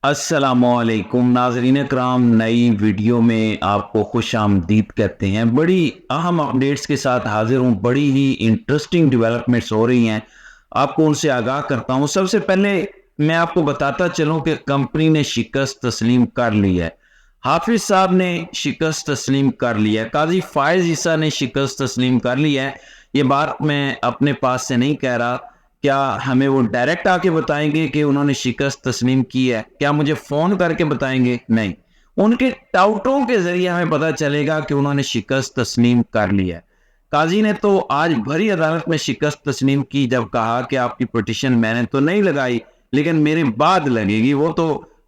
السلام علیکم ناظرین اکرام، نئی ویڈیو میں آپ کو خوش آمدید کہتے ہیں۔ بڑی اہم اپڈیٹس کے ساتھ حاضر ہوں، بڑی ہی انٹرسٹنگ ڈیولپمنٹس ہو رہی ہیں، آپ کو ان سے آگاہ کرتا ہوں۔ سب سے پہلے میں آپ کو بتاتا چلوں کہ کمپنی نے شکست تسلیم کر لی ہے۔ حافظ صاحب نے شکست تسلیم کر لی ہے، قاضی فائز عیسیٰ نے شکست تسلیم کر لی ہے۔ یہ بات میں اپنے پاس سے نہیں کہہ رہا، کیا ہمیں وہ ڈائریکٹ آ کے بتائیں گے کہ انہوں نے شکست تسلیم کی ہے؟ کیا مجھے فون کر کے بتائیں گے؟ نہیں، ان کے ٹاؤٹوں کے ذریعے ہمیں پتہ چلے گا کہ انہوں نے شکست تسلیم کر لی ہے۔ قاضی نے تو آج بھری عدالت میں شکست تسلیم کی جب کہا کہ آپ کی پٹیشن میں نے تو نہیں لگائی لیکن میرے بعد لگے گی، وہ تو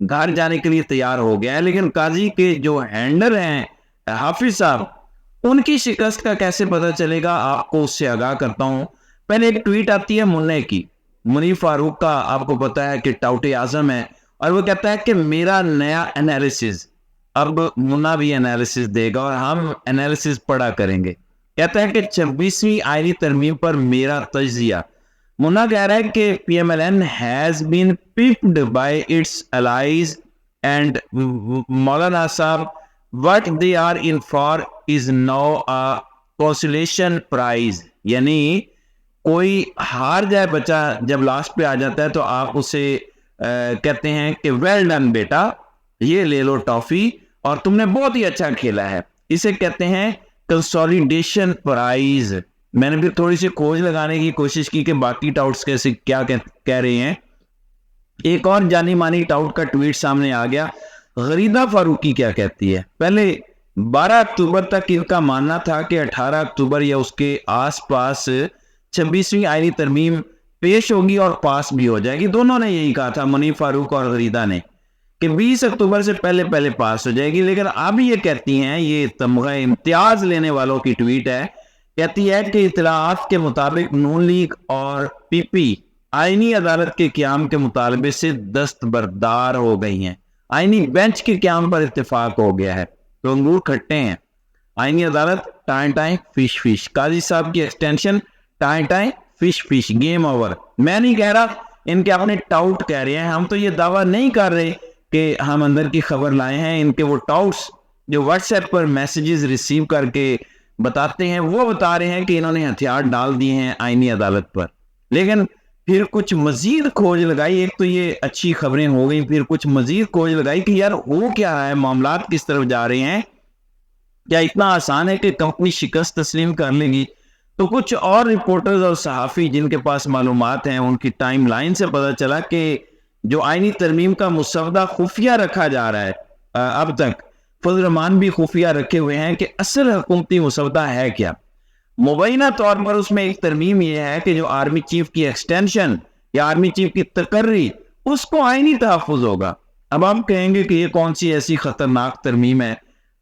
گھر جانے کے لیے تیار ہو گیا ہے۔ لیکن قاضی کے جو ہینڈلر ہیں حافظ صاحب، ان کی شکست کا کیسے پتہ چلے گا؟ آپ کو اس سے آگاہ کرتا ہوں۔ پہلے ایک ٹویٹ آتی ہے منع کی، منیر فاروق کا، آپ کو پتا ہے کہ ٹاؤٹ اعظم ہے، اور وہ کہتا ہے کہ میرا نیا انالیسز، اب منا بھی انالیسز دے گا اور ہم انالیسز پڑھا کریں گے۔ کہتا ہے کہ 26ویں آئینی ترمیم پر میرا تجزیہ۔ منا کہہ رہا ہے کہ P M L N has been pipped by its allies and مولانا صاحب what they are in for is now a consolation prize، یعنی کوئی ہار جائے بچہ جب لاسٹ پہ آ جاتا ہے تو آپ اسے کہتے ہیں کہ ویل ڈن بیٹا، یہ لے لو ٹافی اور تم نے بہت ہی اچھا کھیلا ہے۔ اسے کہتے ہیں کنسولیڈیشن پرائز۔ میں نے پھر تھوڑی سی کھوج لگانے کی کوشش کی کہ باقی ٹاؤٹس کیسے کیا کہہ رہے ہیں۔ ایک اور جانی مانی ٹاؤٹ کا ٹویٹ سامنے آ گیا۔ غریدہ فاروقی کیا کہتی ہے؟ پہلے 12 اکتوبر تک ان کا ماننا تھا کہ 18 اکتوبر یا اس کے آس پاس 26ویں آئینی ترمیم پیش ہوگی اور پاس بھی ہو جائے گی۔ دونوں نے یہی کہا تھا، منیر فاروق اور غریدہ نے، کہ 20 اکتوبر سے پہلے پاس ہو جائے گی۔ لیکن اب یہ کہتی ہیں، یہ تمغہ امتیاز لینے والوں کی ٹویٹ ہے، کہتی ہے کہ اطلاعات کے مطابق نون لیگ اور پی پی آئینی عدالت کے قیام کے مطالبے سے دستبردار ہو گئی ہیں۔ آئینی بینچ کے قیام پر اتفاق ہو گیا ہے، تو انگور کھٹے ہیں۔ آئینی عدالت ٹائیں ٹائیں فش فش، قاضی صاحب کی ایکسٹینشن ٹائیں ٹائیں فش فش، گیم اوور۔ میں نہیں کہہ رہا، ان کے اپنے ٹاؤٹ کہہ رہے ہیں۔ ہم تو یہ دعویٰ نہیں کر رہے کہ ہم اندر کی خبر لائے ہیں، ان کے وہ ٹاؤٹس جو واٹس ایپ پر میسیجز ریسیو کر کے بتاتے ہیں، وہ بتا رہے ہیں کہ انہوں نے ہتھیار ڈال دیے ہیں آئینی عدالت پر۔ لیکن پھر کچھ مزید کھوج لگائی، ایک تو یہ اچھی خبریں ہو گئی، پھر کچھ مزید کھوج لگائی کہ یار ہو کیا رہا ہے، معاملات کس طرف جا رہے ہیں، کیا اتنا آسان ہے کہ کمپنی شکست تسلیم کر لے گی؟ تو کچھ اور رپورٹرز اور صحافی جن کے پاس معلومات ہیں، ان کی ٹائم لائن سے پتہ چلا کہ جو آئینی ترمیم کا مسودہ خفیہ رکھا جا رہا ہے، اب تک فضل الرحمان بھی خفیہ رکھے ہوئے ہیں کہ اصل حکومتی مسودہ ہے کیا۔ مبینہ طور پر اس میں ایک ترمیم یہ ہے کہ جو آرمی چیف کی ایکسٹینشن یا آرمی چیف کی تقرری، اس کو آئینی تحفظ ہوگا۔ اب آپ کہیں گے کہ یہ کون سی ایسی خطرناک ترمیم ہے؟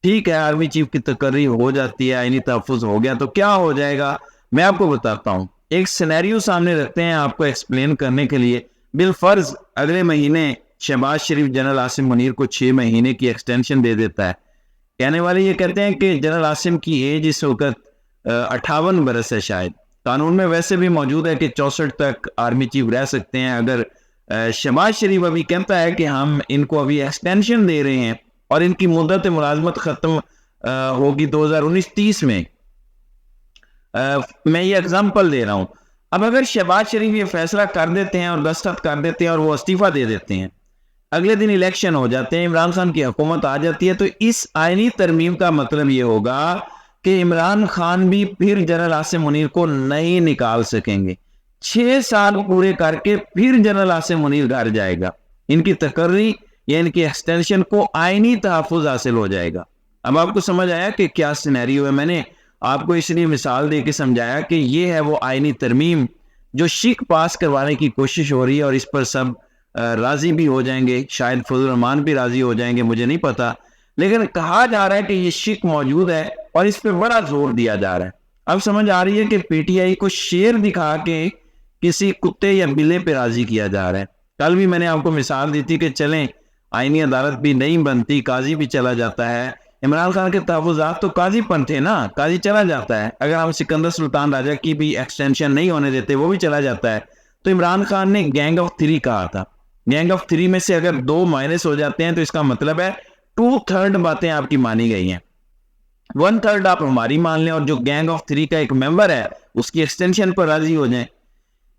ٹھیک ہے، آرمی چیف کی تقرری ہو جاتی ہے، آئینی تحفظ ہو گیا تو کیا ہو جائے گا؟ میں آپ کو بتاتا ہوں۔ ایک سینیریو سامنے رکھتے ہیں آپ کو ایکسپلین کرنے کے لیے۔ بالفرض اگلے مہینے شہباز شریف جنرل عاصم منیر کو 6 مہینے کی ایکسٹینشن دے دیتا ہے۔ کہنے والے یہ کہتے ہیں کہ جنرل عاصم کی ایج اس وقت 58 برس ہے، شاید قانون میں ویسے بھی موجود ہے کہ 64 تک آرمی چیف رہ سکتے ہیں۔ اگر شہباز شریف ابھی کہتا ہے کہ ہم ان کو ابھی ایکسٹینشن دے رہے ہیں اور ان کی مدت ملازمت ختم ہوگی 2019-30 میں، میں یہ اگزامپل دے رہا ہوں۔ اب اگر شہباز شریف یہ فیصلہ کر دیتے ہیں اور دستخط کر دیتے ہیں اور وہ استعفیٰ دے دیتے ہیں، اگلے دن الیکشن ہو جاتے ہیں، عمران خان کی حکومت آ جاتی ہے، تو اس آئینی ترمیم کا مطلب یہ ہوگا کہ عمران خان بھی پھر جنرل عاصم منیر کو نہیں نکال سکیں گے۔ 6 سال پورے کر کے پھر جنرل عاصم منیر گھر جائے گا، ان کی تقرری یا ان کی ایکسٹینشن کو آئینی تحفظ حاصل ہو جائے گا۔ اب آپ کو سمجھ آیا کہ کیا سینیریو ہے؟ میں نے آپ کو اس لیے مثال دے کے سمجھایا کہ یہ ہے وہ آئینی ترمیم جو شک پاس کروانے کی کوشش ہو رہی ہے، اور اس پر سب راضی بھی ہو جائیں گے، شاید فضل الرحمان بھی راضی ہو جائیں گے، مجھے نہیں پتا، لیکن کہا جا رہا ہے کہ یہ شک موجود ہے اور اس پہ بڑا زور دیا جا رہا ہے۔ اب سمجھ آ رہی ہے کہ پی ٹی آئی کو شیر دکھا کے کسی کتے یا بلے پہ راضی کیا جا رہا ہے۔ کل بھی میں نے آپ کو مثال دی تھی کہ چلیں آئینی عدالت بھی نہیں بنتی، قاضی بھی چلا جاتا ہے۔ عمران خان کے تحفظات تو قاضی پن تھے نا، قاضی چلا جاتا ہے۔ اگر ہم سکندر سلطان راجہ کی بھی ایکسٹینشن نہیں ہونے دیتے، وہ بھی چلا جاتا ہے۔ تو عمران خان نے گینگ آف 3 کہا تھا، گینگ آف 3 میں سے اگر 2 مائنس ہو جاتے ہیں تو اس کا مطلب ہے 2/3 باتیں آپ کی مانی گئی ہیں، 1/3 آپ ہماری مان لیں اور جو گینگ آف 3 کا ایک ممبر ہے اس کی ایکسٹینشن پر راضی ہو جائیں.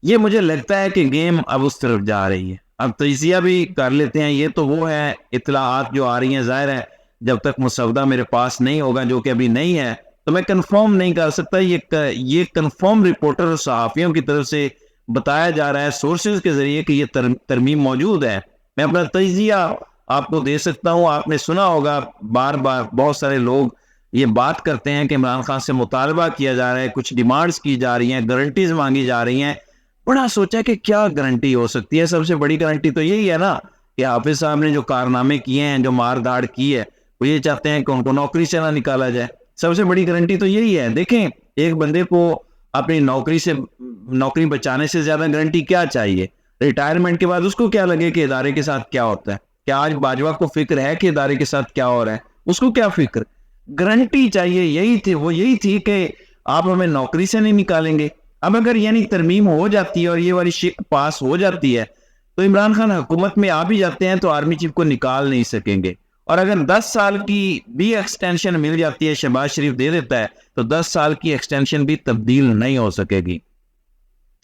یہ مجھے لگتا ہے کہ گیم اب اس طرف جا رہی ہے. اب تجزیہ بھی کر لیتے ہیں. یہ تو وہ ہے اطلاعات جو آ رہی ہیں، ظاہر ہے جب تک مسودہ میرے پاس نہیں ہوگا، جو کہ ابھی نہیں ہے، تو میں کنفرم نہیں کر سکتا. یہ کنفرم رپورٹر اور صحافیوں کی طرف سے بتایا جا رہا ہے سورسز کے ذریعے کہ یہ ترمیم موجود ہے. میں اپنا تجزیہ آپ کو دے سکتا ہوں. آپ نے سنا ہوگا بار بار بہت سارے لوگ یہ بات کرتے ہیں کہ عمران خان سے مطالبہ کیا جا رہا ہے، کچھ ڈیمانڈز کی جا رہی ہیں، گارنٹیز مانگی جا رہی ہیں. بڑا سوچا کہ کیا گارنٹی ہو سکتی ہے. سب سے بڑی گارنٹی تو یہی ہے نا کہ حافظ صاحب نے جو کارنامے کیے ہیں، جو مار داڑ کی ہے، وہ یہ چاہتے ہیں کہ ان کو نوکری سے نہ نکالا جائے. سب سے بڑی گارنٹی تو یہی ہے. دیکھیں، ایک بندے کو اپنی نوکری بچانے سے زیادہ گارنٹی کیا چاہیے؟ ریٹائرمنٹ کے بعد اس کو کیا لگے کہ ادارے کے ساتھ کیا ہوتا ہے. کیا آج باجوہ کو فکر ہے کہ ادارے کے ساتھ کیا ہو رہا ہے؟ اس کو کیا فکر؟ گارنٹی چاہیے. یہی تھی کہ آپ ہمیں نوکری سے نہیں نکالیں گے. اب اگر یعنی ترمیم ہو جاتی ہے اور یہ والی شک پاس ہو جاتی ہے تو عمران خان حکومت میں آ بھی جاتے ہیں تو آرمی چیف کو نکال نہیں سکیں گے. اور اگر 10 سال کی بھی ایکسٹینشن مل جاتی ہے، شہباز شریف دے دیتا ہے، تو 10 سال کی ایکسٹینشن بھی تبدیل نہیں ہو سکے گی.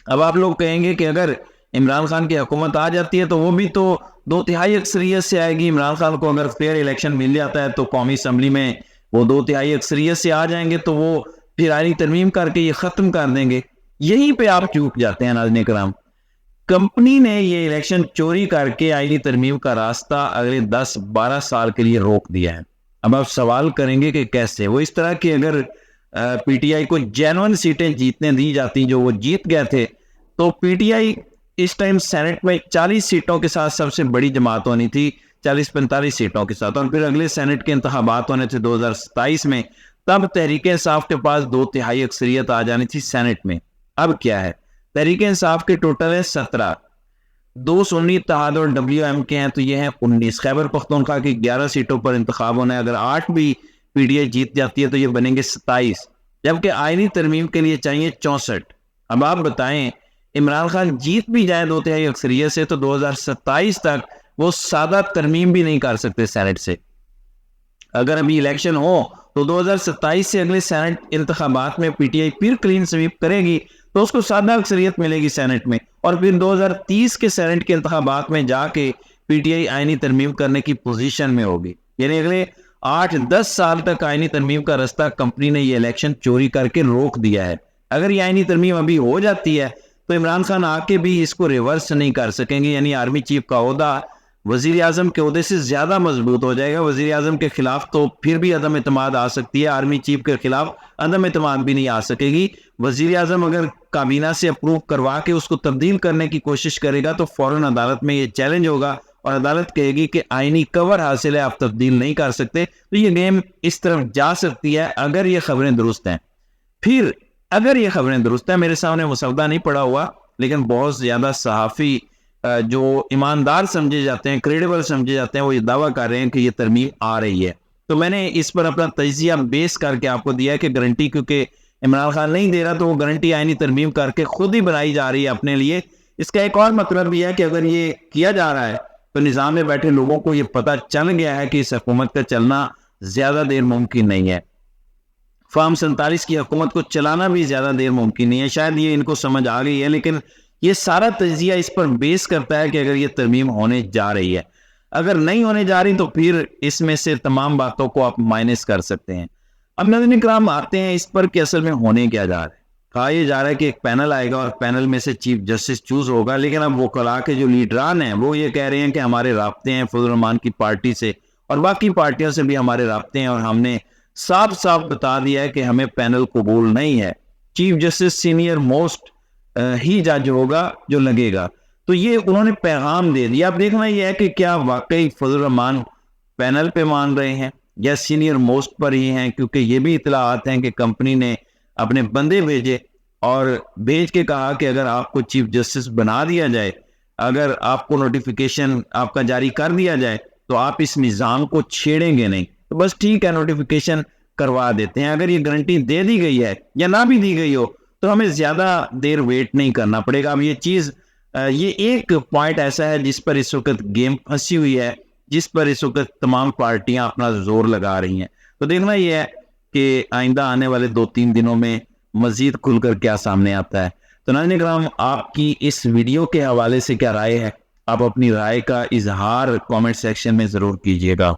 اب آپ لوگ کہیں گے کہ اگر عمران خان کی حکومت آ جاتی ہے تو وہ بھی تو 2/3 اکثریت سے آئے گی. عمران خان کو اگر فیئر الیکشن مل جاتا ہے تو قومی اسمبلی میں وہ 2/3 اکثریت سے آ جائیں گے، تو وہ پھر آئینی ترمیم کر کے یہ ختم کر دیں گے. یہیں پہ آپ چوک جاتے ہیں ناظرین کرام. کمپنی نے یہ الیکشن چوری کر کے آئینی ترمیم کا راستہ اگلے 10-12 سال کے لیے روک دیا ہے. اب آپ سوال کریں گے کہ کیسے؟ وہ اس طرح کہ اگر پی ٹی آئی کو جینوئن سیٹیں جیتنے دی جاتی جو وہ جیت گئے تھے، تو پی ٹی آئی اس ٹائم سینٹ میں 40 سیٹوں کے ساتھ سب سے بڑی جماعت ہونی تھی، 40-45 سیٹوں کے ساتھ. اور پھر اگلے سینٹ کے انتخابات ہونے تھے 2027 میں، تب تحریک انصاف کے پاس 2/3 اکثریت آ جانی تھی سینٹ میں. اب کیا ہے؟ تحریک انصاف کے ٹوٹل ہے 17، 2 سنی اتحاد اور WM کے ہیں تو یہ ہیں 19. خیبر پختونخوا کی 11 سیٹوں پر انتخاب ہونا ہے. اگر 8 بھی پی ڈی آئی جیت جاتی ہے تو یہ بنیں گے 27، جبکہ آئینی ترمیم کے لیے چاہیے 64. اب آپ بتائیں، عمران خان جیت بھی جائے 2/3 اکثریت سے تو 2027 تک وہ سادہ ترمیم بھی نہیں کر سکتے سینٹ سے. اگر ابھی الیکشن ہو تو 2027 سے اگلے سینٹ انتخابات میں پی ٹی آئی پھر کلین سویپ کرے گی تو اس کو سادہ اکثریت ملے گی سینٹ میں، اور پھر 2030 کے سینٹ کے انتخابات میں جا کے پی ٹی آئی آئینی ترمیم کرنے کی پوزیشن میں ہوگی. یعنی اگلے 8-10 سال تک آئینی ترمیم کا راستہ کمپنی نے یہ الیکشن چوری کر کے روک دیا ہے. اگر یہ آئینی ترمیم ابھی ہو جاتی ہے تو عمران خان آ کے بھی اس کو ریورس نہیں کر سکیں گے. یعنی آرمی چیف کا عہدہ وزیر اعظم کے عہدے سے زیادہ مضبوط ہو جائے گا. وزیر اعظم کے خلاف تو پھر بھی عدم اعتماد آ سکتی ہے، آرمی چیف کے خلاف عدم اعتماد بھی نہیں آ سکے گی. وزیر اعظم اگر کابینہ سے اپروو کروا کے اس کو تبدیل کرنے کی کوشش کرے گا تو فوراً عدالت میں یہ چیلنج ہوگا اور عدالت کہے گی کہ آئینی کور حاصل ہے، آپ تبدیل نہیں کر سکتے. تو یہ گیم اس طرف جا سکتی ہے اگر یہ خبریں درست ہیں. پھر اگر یہ خبریں درست ہیں، میرے سامنے مسودہ نہیں پڑا ہوا، لیکن بہت زیادہ صحافی جو ایماندار سمجھے جاتے ہیں، کریڈیبل سمجھے جاتے ہیں، وہ یہ دعویٰ کر رہے ہیں کہ یہ ترمیم آ رہی ہے. تو میں نے اس پر اپنا تجزیہ بیس کر کے آپ کو دیا ہے کہ گارنٹی کیونکہ عمران خان نہیں دے رہا تو وہ گارنٹی آئینی ترمیم کر کے خود ہی بنائی جا رہی ہے اپنے لیے. اس کا ایک اور مطلب بھی ہے کہ اگر یہ کیا جا رہا ہے تو نظام میں بیٹھے لوگوں کو یہ پتہ چل گیا ہے کہ اس حکومت کا چلنا زیادہ دیر ممکن نہیں ہے. فارم 47 کی حکومت کو چلانا بھی زیادہ دیر ممکن نہیں ہے. شاید یہ ان کو سمجھ آ گئی ہے، لیکن یہ سارا تجزیہ اس پر بیس کرتا ہے کہ اگر یہ ترمیم ہونے جا رہی ہے. اگر نہیں ہونے جا رہی تو پھر اس میں سے تمام باتوں کو آپ مائنس کر سکتے ہیں. اب ناظرین کرام آتے ہیں اس پر کہ اصل میں ہونے کیا جا رہا ہے. کہا یہ جا رہا ہے کہ ایک پینل آئے گا اور پینل میں سے چیف جسٹس چوز ہوگا، لیکن اب وکلاء کے جو لیڈران ہیں وہ یہ کہہ رہے ہیں کہ ہمارے رابطے ہیں فضل الرحمان کی پارٹی سے اور باقی پارٹیوں سے بھی ہمارے رابطے ہیں، اور ہم نے صاف صاف بتا دیا ہے کہ ہمیں پینل قبول نہیں ہے. چیف جسٹس سینئر موسٹ ہی جج ہوگا جو لگے گا. تو یہ انہوں نے پیغام دے دیا. اب دیکھنا یہ ہے کہ کیا واقعی فضل الرحمان پینل پہ مان رہے ہیں یا سینئر موسٹ پر ہی ہیں، کیونکہ یہ بھی اطلاعات ہیں کہ کمپنی نے اپنے بندے بھیجے اور بھیج کے کہا کہ اگر آپ کو چیف جسٹس بنا دیا جائے، اگر آپ کو نوٹیفیکیشن آپ کا جاری کر دیا جائے تو آپ اس نظام کو چھیڑیں گے نہیں. تو بس ٹھیک ہے، نوٹیفیکیشن کروا دیتے ہیں. اگر یہ گارنٹی دے دی گئی ہے یا نہ بھی دی گئی ہو تو ہمیں زیادہ دیر ویٹ نہیں کرنا پڑے گا. اب یہ چیز یہ ایک پوائنٹ ایسا ہے جس پر اس وقت گیم پھنسی ہوئی ہے، جس پر اس وقت تمام پارٹیاں اپنا زور لگا رہی ہیں. تو دیکھنا یہ ہے کہ آئندہ آنے والے 2-3 دنوں میں مزید کھل کر کیا سامنے آتا ہے. تو ناظرین کرام، آپ کی اس ویڈیو کے حوالے سے کیا رائے ہے؟ آپ اپنی رائے کا اظہار کامنٹ سیکشن میں ضرور کیجیے گا.